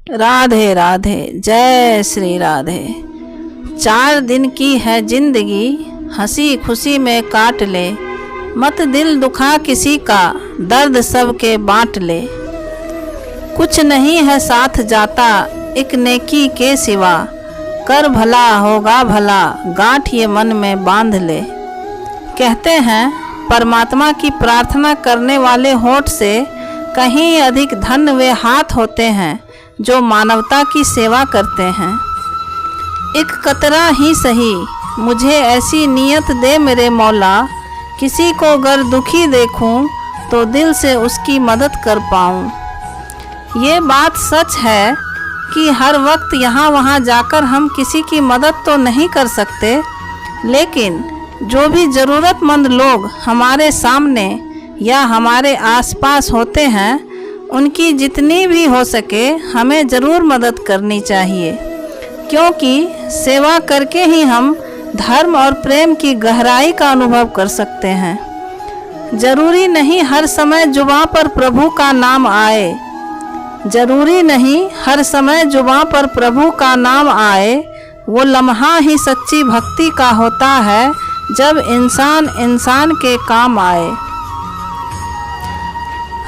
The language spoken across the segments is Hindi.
राधे राधे, जय श्री राधे। 4 दिन की है जिंदगी, हंसी खुशी में काट ले। मत दिल दुखा किसी का, दर्द सबके बांट ले। कुछ नहीं है साथ जाता एक नेकी के सिवा, कर भला होगा भला गांठ ये मन में बांध ले। कहते हैं परमात्मा की प्रार्थना करने वाले होठ से कहीं अधिक धन्य वे हाथ होते हैं जो मानवता की सेवा करते हैं। एक कतरा ही सही मुझे ऐसी नीयत दे मेरे मौला, किसी को अगर दुखी देखूं तो दिल से उसकी मदद कर पाऊं। ये बात सच है कि हर वक्त यहाँ वहाँ जाकर हम किसी की मदद तो नहीं कर सकते, लेकिन जो भी ज़रूरतमंद लोग हमारे सामने या हमारे आसपास होते हैं, उनकी जितनी भी हो सके हमें ज़रूर मदद करनी चाहिए, क्योंकि सेवा करके ही हम धर्म और प्रेम की गहराई का अनुभव कर सकते हैं। ज़रूरी नहीं हर समय जुबां पर प्रभु का नाम आए, ज़रूरी नहीं हर समय जुबां पर प्रभु का नाम आए। वो लम्हा ही सच्ची भक्ति का होता है जब इंसान इंसान के काम आए।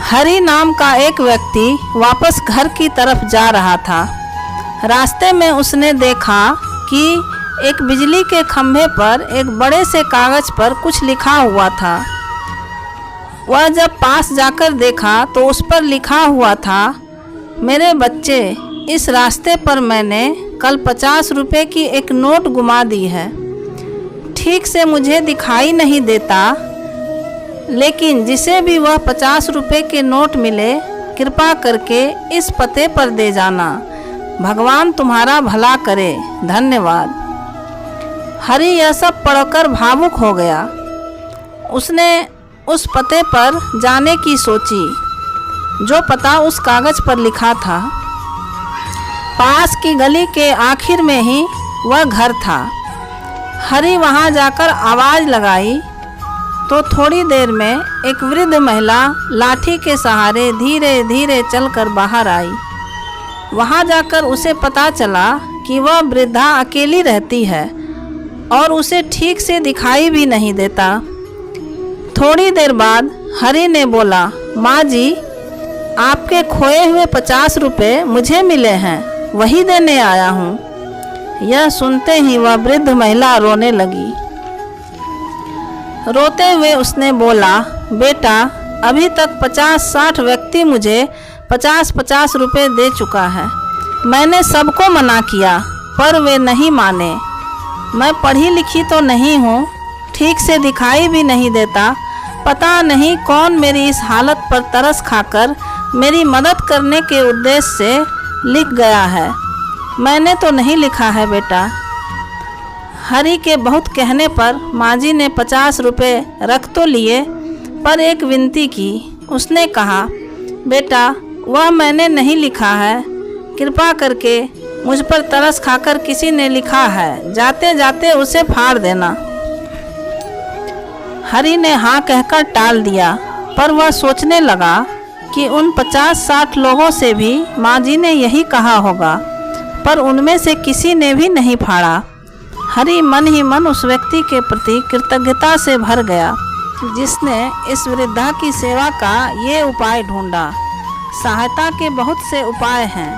हरि नाम का एक व्यक्ति वापस घर की तरफ जा रहा था। रास्ते में उसने देखा कि एक बिजली के खंभे पर एक बड़े से कागज़ पर कुछ लिखा हुआ था। वह जब पास जाकर देखा तो उस पर लिखा हुआ था, मेरे बच्चे, इस रास्ते पर मैंने कल 50 रुपये की एक नोट गुमा दी है। ठीक से मुझे दिखाई नहीं देता, लेकिन जिसे भी वह 50 रुपये के नोट मिले कृपा करके इस पते पर दे जाना। भगवान तुम्हारा भला करे, धन्यवाद। हरि यह सब पढ़कर भावुक हो गया। उसने उस पते पर जाने की सोची जो पता उस कागज़ पर लिखा था। पास की गली के आखिर में ही वह घर था। हरि वहाँ जाकर आवाज़ लगाई तो थोड़ी देर में एक वृद्ध महिला लाठी के सहारे धीरे धीरे चलकर बाहर आई। वहाँ जाकर उसे पता चला कि वह वृद्धा अकेली रहती है और उसे ठीक से दिखाई भी नहीं देता। थोड़ी देर बाद हरि ने बोला, माँ जी, आपके खोए हुए 50 रुपये मुझे मिले हैं, वही देने आया हूँ। यह सुनते ही वह वृद्ध महिला रोने लगी। रोते हुए उसने बोला, बेटा, अभी तक 50-60 व्यक्ति मुझे 50-50 रुपये दे चुका है। मैंने सबको मना किया पर वे नहीं माने। मैं पढ़ी लिखी तो नहीं हूँ, ठीक से दिखाई भी नहीं देता। पता नहीं कौन मेरी इस हालत पर तरस खाकर मेरी मदद करने के उद्देश्य से लिख गया है। मैंने तो नहीं लिखा है बेटा। हरि के बहुत कहने पर माँ जी ने 50 रुपये रख तो लिए, पर एक विनती की। उसने कहा, बेटा, वह मैंने नहीं लिखा है, कृपा करके मुझ पर तरस खाकर किसी ने लिखा है, जाते जाते उसे फाड़ देना। हरि ने हाँ कहकर टाल दिया, पर वह सोचने लगा कि उन 50-60 लोगों से भी माँ जी ने यही कहा होगा, पर उनमें से किसी ने भी नहीं फाड़ा। हरि मन ही मन उस व्यक्ति के प्रति कृतज्ञता से भर गया जिसने इस वृद्धा की सेवा का ये उपाय ढूंढा। सहायता के बहुत से उपाय हैं,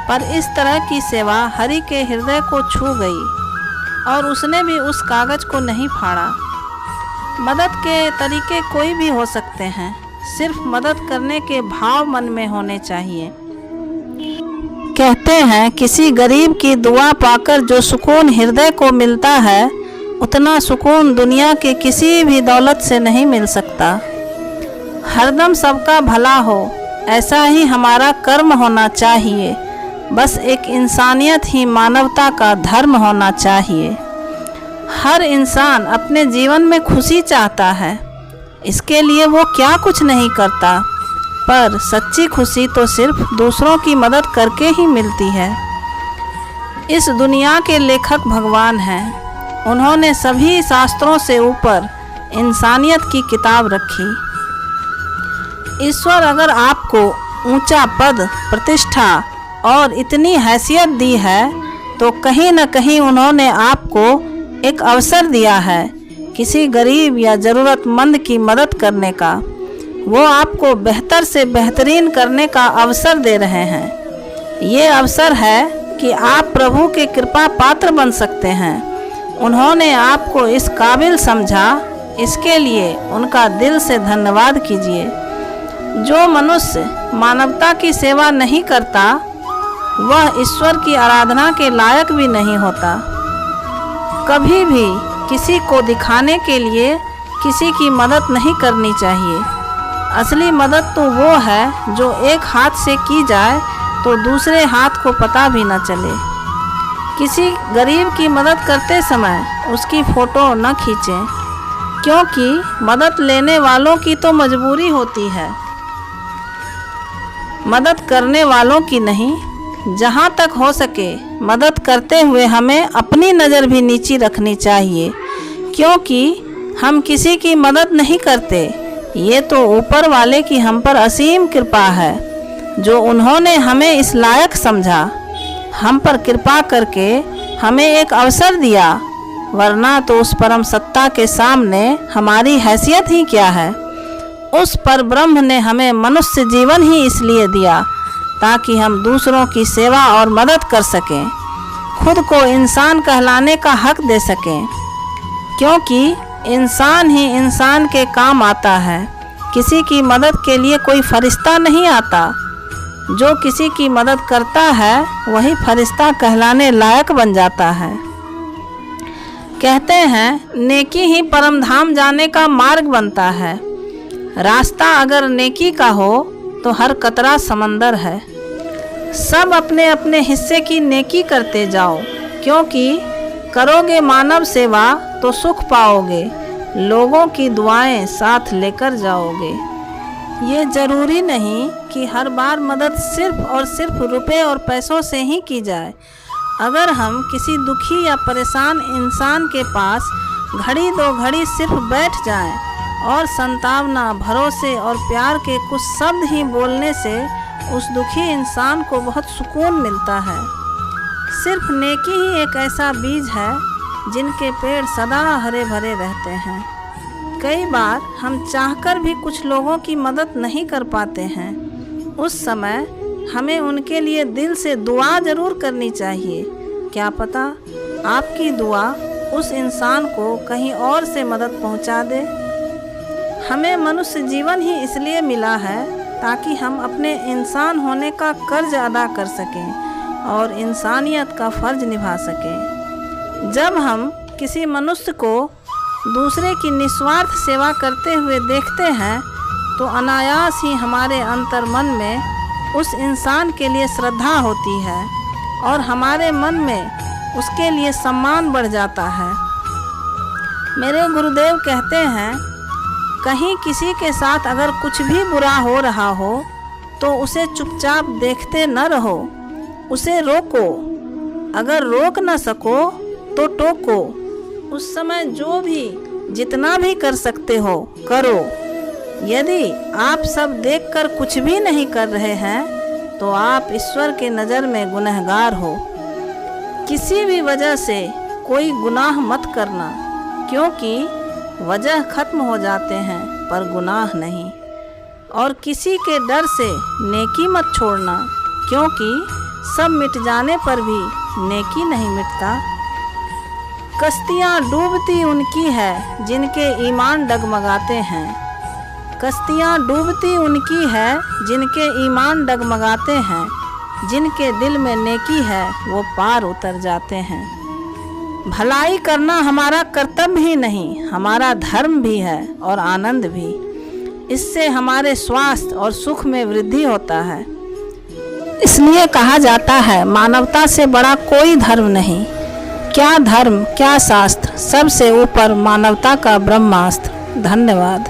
पर इस तरह की सेवा हरि के हृदय को छू गई और उसने भी उस कागज़ को नहीं फाड़ा। मदद के तरीके कोई भी हो सकते हैं, सिर्फ मदद करने के भाव मन में होने चाहिए। कहते हैं किसी गरीब की दुआ पाकर जो सुकून हृदय को मिलता है, उतना सुकून दुनिया के किसी भी दौलत से नहीं मिल सकता। हरदम सबका भला हो, ऐसा ही हमारा कर्म होना चाहिए। बस एक इंसानियत ही मानवता का धर्म होना चाहिए। हर इंसान अपने जीवन में खुशी चाहता है, इसके लिए वो क्या कुछ नहीं करता, पर सच्ची खुशी तो सिर्फ दूसरों की मदद करके ही मिलती है। इस दुनिया के लेखक भगवान हैं। उन्होंने सभी शास्त्रों से ऊपर इंसानियत की किताब रखी। ईश्वर अगर आपको ऊंचा पद, प्रतिष्ठा और इतनी हैसियत दी है, तो कहीं न कहीं उन्होंने आपको एक अवसर दिया है किसी गरीब या ज़रूरतमंद की मदद करने का। वो आपको बेहतर से बेहतरीन करने का अवसर दे रहे हैं। ये अवसर है कि आप प्रभु के कृपा पात्र बन सकते हैं। उन्होंने आपको इस काबिल समझा, इसके लिए उनका दिल से धन्यवाद कीजिए। जो मनुष्य मानवता की सेवा नहीं करता, वह ईश्वर की आराधना के लायक भी नहीं होता। कभी भी किसी को दिखाने के लिए किसी की मदद नहीं करनी चाहिए। असली मदद तो वो है जो एक हाथ से की जाए तो दूसरे हाथ को पता भी न चले। किसी गरीब की मदद करते समय उसकी फ़ोटो न खींचें, क्योंकि मदद लेने वालों की तो मजबूरी होती है, मदद करने वालों की नहीं। जहाँ तक हो सके मदद करते हुए हमें अपनी नज़र भी नीची रखनी चाहिए, क्योंकि हम किसी की मदद नहीं करते। ये तो ऊपर वाले की हम पर असीम कृपा है, जो उन्होंने हमें इस लायक समझा, हम पर कृपा करके हमें एक अवसर दिया। वरना तो उस परम सत्ता के सामने हमारी हैसियत ही क्या है। उस पर ब्रह्म ने हमें मनुष्य जीवन ही इसलिए दिया ताकि हम दूसरों की सेवा और मदद कर सकें, खुद को इंसान कहलाने का हक दे सकें, क्योंकि इंसान ही इंसान के काम आता है। किसी की मदद के लिए कोई फरिश्ता नहीं आता। जो किसी की मदद करता है वही फरिश्ता कहलाने लायक बन जाता है। कहते हैं नेकी ही परम धाम जाने का मार्ग बनता है। रास्ता अगर नेकी का हो तो हर कतरा समंदर है। सब अपने अपने हिस्से की नेकी करते जाओ, क्योंकि करोगे मानव सेवा तो सुख पाओगे, लोगों की दुआएं साथ लेकर जाओगे। ये ज़रूरी नहीं कि हर बार मदद सिर्फ और सिर्फ रुपए और पैसों से ही की जाए। अगर हम किसी दुखी या परेशान इंसान के पास घड़ी दो घड़ी सिर्फ बैठ जाएं और संतावना, भरोसे और प्यार के कुछ शब्द ही बोलने से उस दुखी इंसान को बहुत सुकून मिलता है। सिर्फ नेकी ही एक ऐसा बीज है जिनके पेड़ सदा हरे भरे रहते हैं। कई बार हम चाहकर भी कुछ लोगों की मदद नहीं कर पाते हैं। उस समय हमें उनके लिए दिल से दुआ ज़रूर करनी चाहिए। क्या पता आपकी दुआ उस इंसान को कहीं और से मदद पहुंचा दे। हमें मनुष्य जीवन ही इसलिए मिला है ताकि हम अपने इंसान होने का कर्ज अदा कर सकें और इंसानियत का फ़र्ज निभा सकें। जब हम किसी मनुष्य को दूसरे की निस्वार्थ सेवा करते हुए देखते हैं, तो अनायास ही हमारे अंतर्मन में उस इंसान के लिए श्रद्धा होती है और हमारे मन में उसके लिए सम्मान बढ़ जाता है। मेरे गुरुदेव कहते हैं, कहीं किसी के साथ अगर कुछ भी बुरा हो रहा हो तो उसे चुपचाप देखते न रहो, उसे रोको। अगर रोक न सको तो टोको। उस समय जो भी जितना भी कर सकते हो करो। यदि आप सब देखकर कुछ भी नहीं कर रहे हैं तो आप ईश्वर के नज़र में गुनहगार हो। किसी भी वजह से कोई गुनाह मत करना, क्योंकि वजह खत्म हो जाते हैं पर गुनाह नहीं। और किसी के डर से नेकी मत छोड़ना, क्योंकि सब मिट जाने पर भी नेकी नहीं मिटता। कश्तियाँ डूबती उनकी है जिनके ईमान डगमगाते हैं। कश्तियाँ डूबती उनकी है जिनके ईमान डगमगाते हैं। जिनके दिल में नेकी है वो पार उतर जाते हैं। भलाई करना हमारा कर्तव्य ही नहीं, हमारा धर्म भी है और आनंद भी। इससे हमारे स्वास्थ्य और सुख में वृद्धि होता है। इसलिए कहा जाता है, मानवता से बड़ा कोई धर्म नहीं। क्या धर्म, क्या शास्त्र, सबसे ऊपर मानवता का ब्रह्मास्त्र। धन्यवाद।